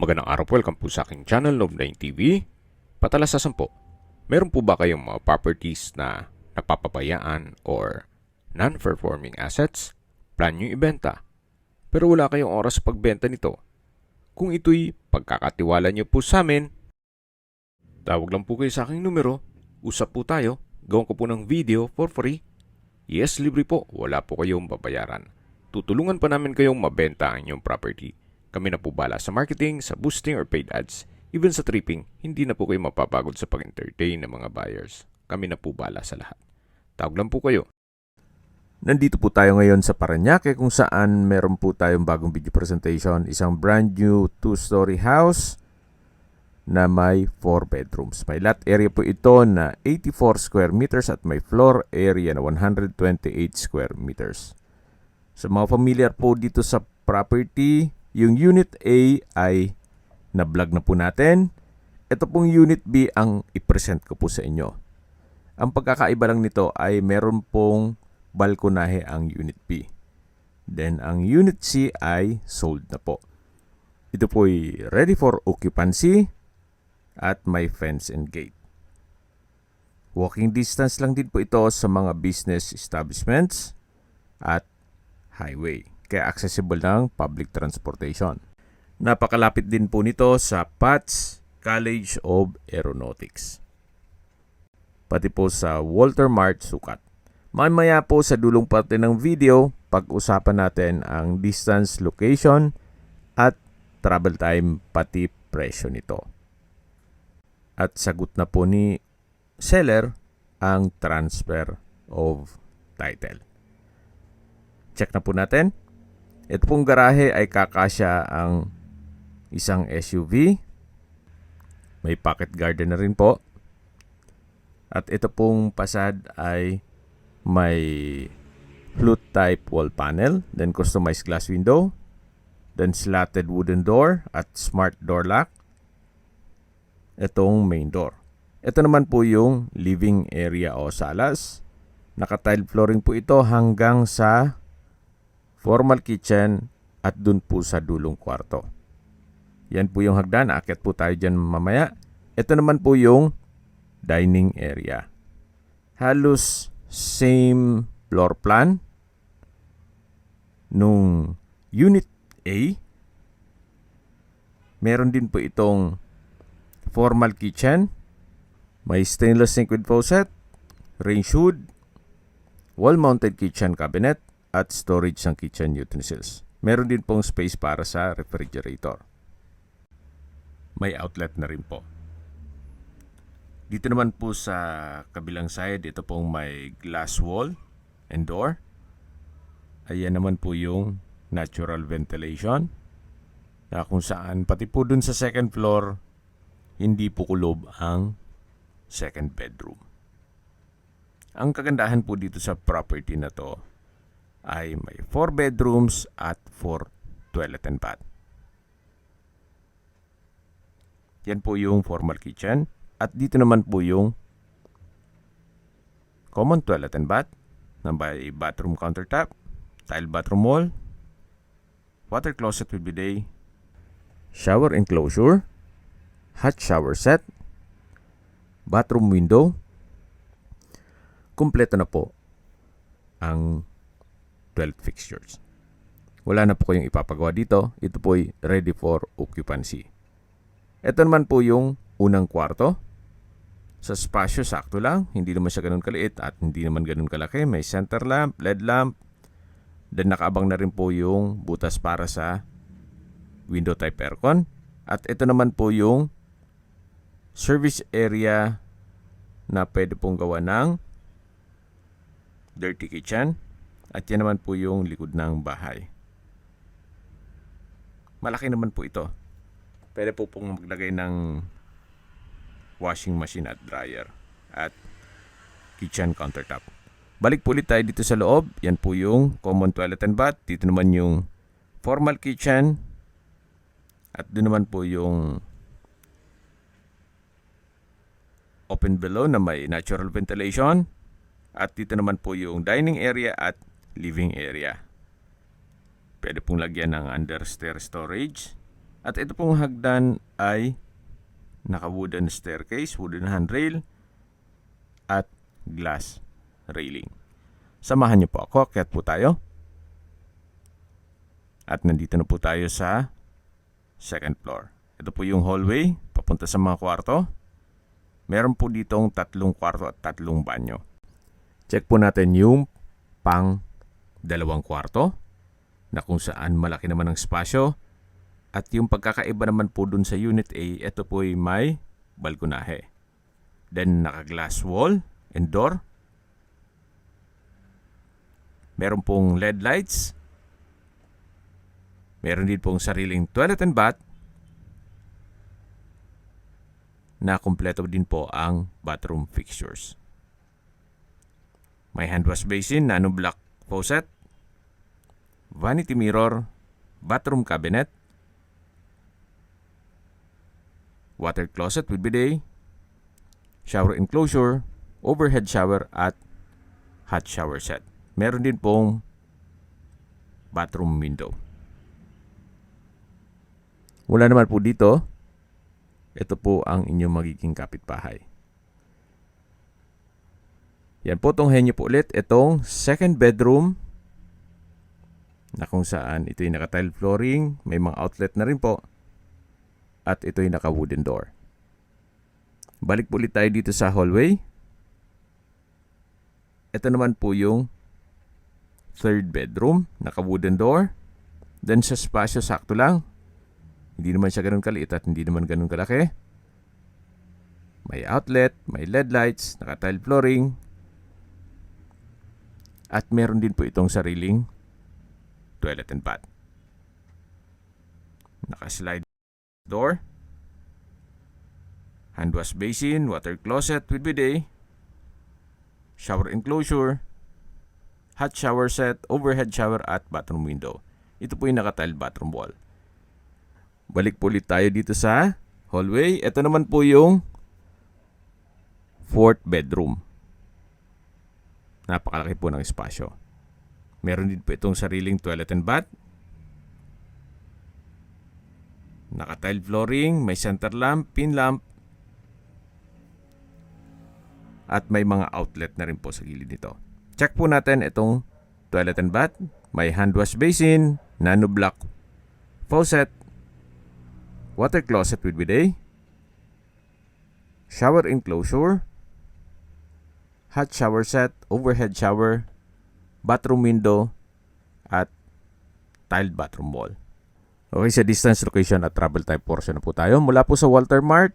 Magandang araw po, welcome po sa aking channel, Love9 TV. Patalasasan po, meron po ba kayong mga properties na napapabayaan or non-performing assets? Plan nyo ibenta, pero wala kayong oras sa pagbenta nito. Kung ito'y pagkakatiwala nyo po sa amin, tawag lang po kayo sa aking numero, usap po tayo, gawin ko po ng video for free. Yes, libre po, wala po kayong babayaran. Tutulungan pa namin kayong mabenta ang inyong property. Kami na po bala sa marketing, sa boosting or paid ads. Even sa tripping, hindi na po kayo mapapagod sa pag-entertain ng mga buyers. Kami na po bala sa lahat. Tawag lang po kayo. Nandito po tayo ngayon sa Parañaque kung saan meron po tayong bagong video presentation. Isang brand new 2-story house na may 4 bedrooms. May lot area po ito na 84 square meters at may floor area na 128 square meters. Sa mga familiar po dito sa property, yung Unit A ay na-vlog na po natin. Ito pong Unit B ang i-present ko po sa inyo. Ang pagkakaiba lang nito ay meron pong balkonahe ang Unit B. Then ang Unit C ay sold na po. Ito po ay ready for occupancy at may fence and gate. Walking distance lang din po ito sa mga business establishments at highway. Kaya accessible ng public transportation. Napakalapit din po nito sa PATS College of Aeronautics. Pati po sa Walter Mart Sukat. Mamaya po sa dulong parte ng video, pag-usapan natin ang distance, location, at travel time pati presyo nito. At sagot na po ni seller ang transfer of title. Check na po natin. Ito pong garahe ay kakasya ang isang SUV. May pocket garden na rin po. At ito pong fasad ay may flute type wall panel, then customized glass window, then slatted wooden door at smart door lock. Itong main door. Ito naman po yung living area o salas. Naka-tile flooring po ito hanggang sa formal kitchen at dun po sa dulong kwarto. Yan po yung hagdan. Aakyat po tayo dyan mamaya. Ito naman po yung dining area. Halos same floor plan nung Unit A. Meron din po itong formal kitchen. May stainless sink with faucet, range hood, wall-mounted kitchen cabinet, at storage ng kitchen utensils. Meron din pong space para sa refrigerator. May outlet na rin po. Dito naman po sa kabilang side, ito pong may glass wall and door. Ayan naman po yung natural ventilation. Na kung saan, pati po dun sa second floor, hindi po kulob ang second bedroom. Ang kagandahan po dito sa property na to ay may 4 bedrooms at 4 toilet and bath. Yan po yung formal kitchen. At dito naman po yung common toilet and bath na may bathroom countertop, tile bathroom wall, water closet with bidet, shower enclosure, hot shower set, bathroom window. Kumpleto na po ang 12 fixtures. Wala na po kayong ipapagawa dito. Ito po ay ready for occupancy. Ito naman po yung unang kwarto. Sa spasyo, sakto lang. Hindi naman siya ganun kaliit at hindi naman ganun kalaki. May center lamp, LED lamp. Then nakaabang na rin po yung butas para sa window type aircon. At ito naman po yung service area na pwede pong gawa ng dirty kitchen. At yan naman po yung likod ng bahay. Malaki naman po ito. Pwede po pong maglagay ng washing machine at dryer at kitchen countertop. Balik po ulit tayo dito sa loob. Yan po yung common toilet and bath. Dito naman yung formal kitchen. At doon naman po yung open below na may natural ventilation. At dito naman po yung dining area at living area. Pwede pong lagyan ng under stair storage At ito pong hagdan ay naka-wooden staircase, wooden handrail, at glass railing. Samahan niyo po ako, akyat po tayo. At nandito na po tayo sa second floor. Ito po yung hallway, papunta sa mga kwarto. Meron po ditong 3 kwarto at 3 banyo. Check po natin yung pang 2 kwarto, na kung saan malaki naman ang spasyo. At yung pagkakaiba naman po dun sa Unit A, ito po ay may balkonahe. Then naka-glass wall and door. Meron pong LED lights. Meron din pong sariling toilet and bath. Na kumpleto din po ang bathroom fixtures. May hand wash basin, nano block faucet, vanity mirror, bathroom cabinet, water closet with bidet, shower enclosure, overhead shower at hot shower set. Meron din pong bathroom window. Wala naman po dito. Ito po ang inyong magiging kapitbahay. Yan po, tunghayin niyo po ulit itong second bedroom na kung saan ito'y naka-tile flooring, may mga outlet na rin po, at ito'y naka-wooden door. Balik po ulit tayo dito sa hallway. Ito naman po yung third bedroom, naka-wooden door. Then sa spasyo, sakto lang. Hindi naman siya ganun kaliit at hindi naman ganun kalaki. May outlet, may LED lights, naka-tile flooring. At meron din po itong sariling toilet and bath. Naka-slide door, hand wash basin, water closet with bidet, shower enclosure, hot shower set, overhead shower at bathroom window. Ito po yung naka-tile bathroom wall. Balik po ulit tayo dito sa hallway. Ito naman po yung fourth bedroom. Napakalaki po ng espasyo. Meron din po itong sariling toilet and bath. Naka-tile flooring, may center lamp, pin lamp, at may mga outlet na rin po sa gilid nito. Check po natin itong toilet and bath. May hand wash basin, nano block faucet, water closet with bidet, shower enclosure, hot shower set, overhead shower, bathroom window, at tiled bathroom wall. Okay, sa distance, location at travel time portion na po tayo. Mula po sa Walter Mart,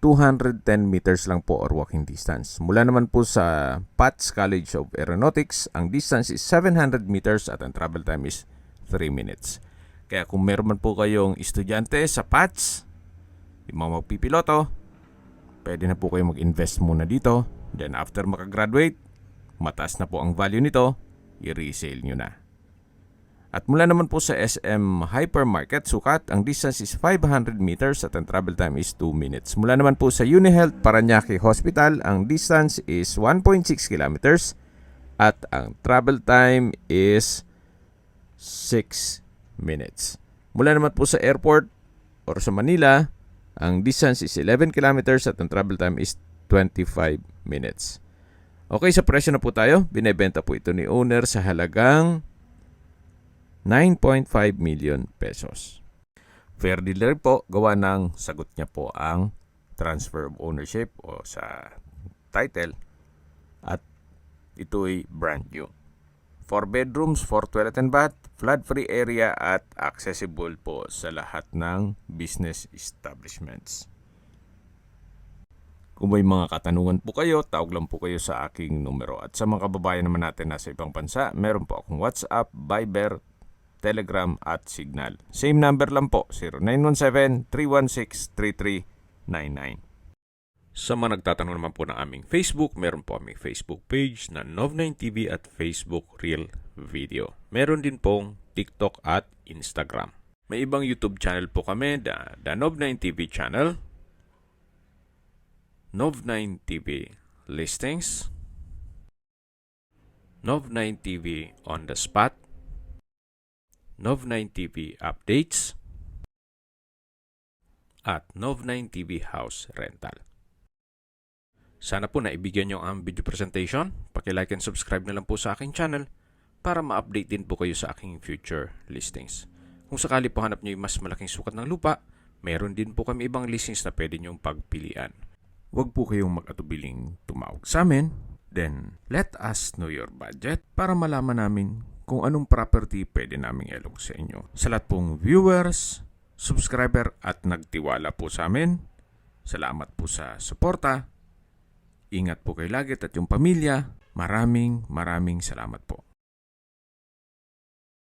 210 meters lang po or walking distance. Mula naman po sa PATS College of Aeronautics, ang distance is 700 meters at ang travel time is 3 minutes. Kaya kung meron man po kayong estudyante sa PATS, yung mga magpipiloto, pwede na po kayo mag-invest muna dito. Then after makagraduate, mataas na po ang value nito, i-resale nyo na. At mula naman po sa SM Hypermarket, Sukat, ang distance is 500 meters at ang travel time is 2 minutes. Mula naman po sa UniHealth Parañaque Hospital, ang distance is 1.6 kilometers at ang travel time is 6 minutes. Mula naman po sa airport or sa Manila, ang distance is 11 kilometers at ang travel time is 25 minutes. Okay, sa presyo na po tayo. Binebenta po ito ni owner sa halagang 9.5 million pesos. Fair deal rin po, gawa ng sagot niya po ang transfer of ownership o sa title at ito ay brand new. 4 bedrooms, 4 toilet and bath, flood-free area at accessible po sa lahat ng business establishments. Kung may mga katanungan po kayo, tawag lang po kayo sa aking numero. At sa mga kababayan naman natin nasa ibang bansa, meron po akong WhatsApp, Viber, Telegram at Signal. Same number lang po, 0917-316-3399. Sa mga nagtatanong naman po ng aming Facebook, meron po aming Facebook page na Nov9TV at Facebook Real Video. Meron din pong TikTok at Instagram. May ibang YouTube channel po kami, the Nov9TV channel, Nov9TV Listings, Nov9TV On The Spot, Nov9TV Updates, at Nov9 TV House Rental. Sana po naibigyan nyo ang video presentation. Paki-like and subscribe na lang po sa aking channel para ma-update din po kayo sa aking future listings. Kung sakali po hanap nyo yung mas malaking sukat ng lupa, meron din po kami ibang listings na pwede nyong pagpilian. Huwag po kayong mag-atubiling tumawag sa amin. Then, let us know your budget para malaman namin kung anong property pwede naming ilog sa inyo. Sa lahat pong viewers, subscriber at nagtiwala po sa amin, salamat po sa suporta. Ingat po kayo lagi at yung pamilya. Maraming salamat po.